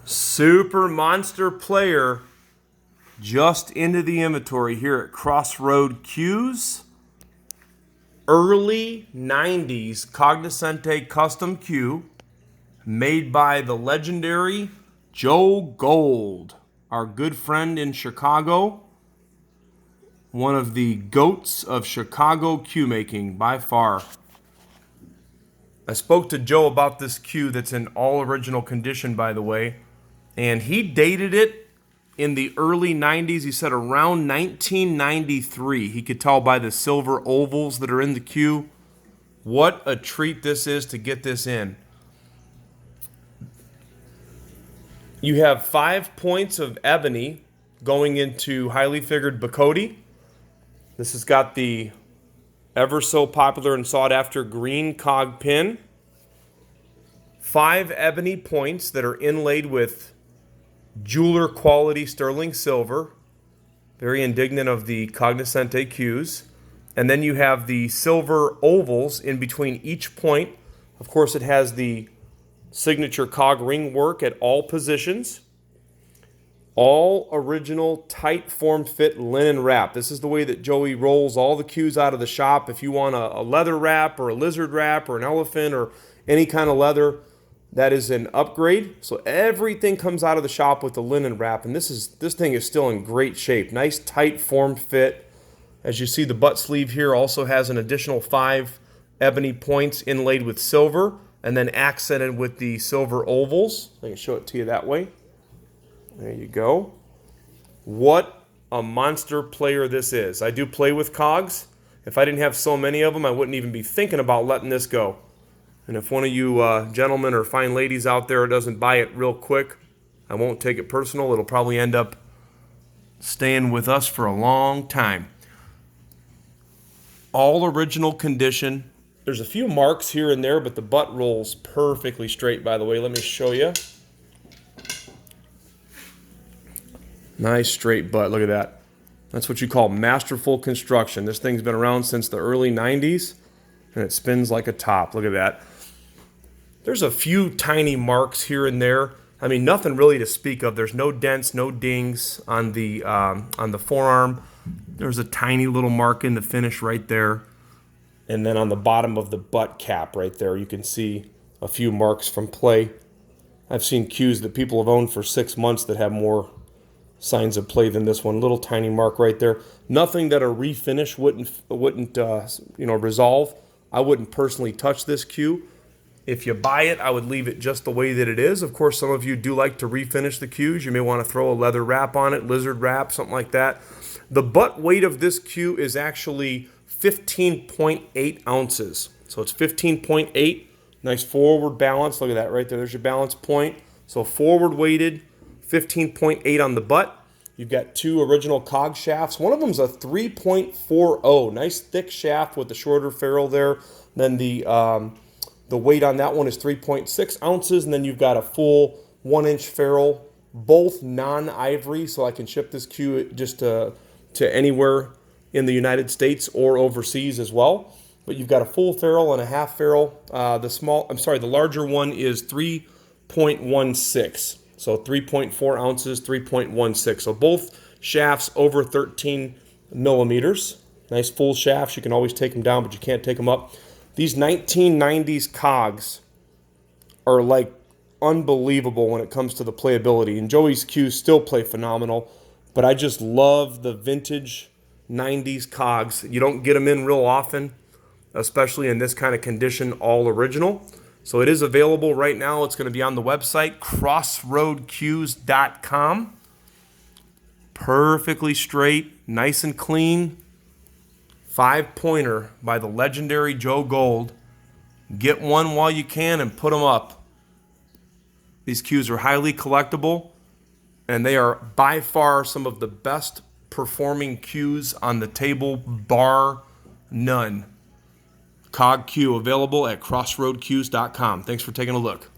Super monster player just into the inventory here at Crossroad Cues. Early 90s Cognoscenti custom cue made by the legendary Joe Gold, our good friend in Chicago. One of the goats of Chicago cue making by far. I spoke to Joe about this cue that's in all original condition, by the way, and he dated it in the early 90s. He said around 1993. He could tell by the silver ovals that are in the cue. What a treat this is to get this in. You have 5 points of ebony going into highly figured Bacote. This has got the ever so popular and sought after green Cog Pin. 5 ebony points that are inlaid with jeweler quality sterling silver. Very indignant of the Cognoscenti cues. And then you have the silver ovals in between each point. Of course, it has the signature cog ring work at all positions. All original tight form fit linen wrap. This is the way that Joey rolls all the cues out of the shop. If you want a leather wrap or a lizard wrap or an elephant or any kind of leather, that is an upgrade. So everything comes out of the shop with the linen wrap, and this thing is still in great shape. Nice tight form fit. As you see, the butt sleeve here also has an additional 5 ebony points inlaid with silver and then accented with the silver ovals. I can show it to you that way. There you go. What a monster player this is. I do play with cogs. If I didn't have so many of them, I wouldn't even be thinking about letting this go. And if one of you gentlemen or fine ladies out there doesn't buy it real quick, I won't take it personal. It'll probably end up staying with us for a long time. All original condition. There's a few marks here and there, but the butt rolls perfectly straight, by the way. Let me show you. Nice straight butt. Look at that. That's what you call masterful construction. This thing's been around since the early 90s, and it spins like a top. Look at that. There's a few tiny marks here and there. I mean, nothing really to speak of. There's no dents, no dings on the forearm. There's a tiny little mark in the finish right there. And then on the bottom of the butt cap right there, you can see a few marks from play. I've seen cues that people have owned for 6 months that have more signs of play than this one. Little tiny mark right there. Nothing that a refinish wouldn't resolve. I wouldn't personally touch this cue. If you buy it, I would leave it just the way that it is. Of course, some of you do like to refinish the cues. You may want to throw a leather wrap on it, lizard wrap, something like that. The butt weight of this cue is actually 15.8 ounces. So it's 15.8. Nice forward balance. Look at that right there. There's your balance point. So forward weighted, 15.8 on the butt. You've got 2 original cog shafts. One of them's a 3.40. Nice thick shaft with the shorter ferrule there. Then the weight on that one is 3.6 ounces. And then you've got a full 1-inch ferrule, both non-ivory. So I can ship this cue just to anywhere in the United States or overseas as well. But you've got a full ferrule and a half ferrule. The larger one is 3.16. So 3.4 ounces, 3.16. So both shafts over 13 millimeters. Nice full shafts. You can always take them down, but you can't take them up. These 1990s cogs are like unbelievable when it comes to the playability. And Joey's cues still play phenomenal, but I just love the vintage 90s cogs. You don't get them in real often, especially in this kind of condition, all original. So it is available right now. It's going to be on the website, crossroadcues.com. Perfectly straight, nice and clean. 5-pointer by the legendary Joe Gold. Get one while you can and put them up. These cues are highly collectible, and they are by far some of the best performing cues on the table, bar none. Cog Q available at crossroadcues.com. Thanks for taking a look.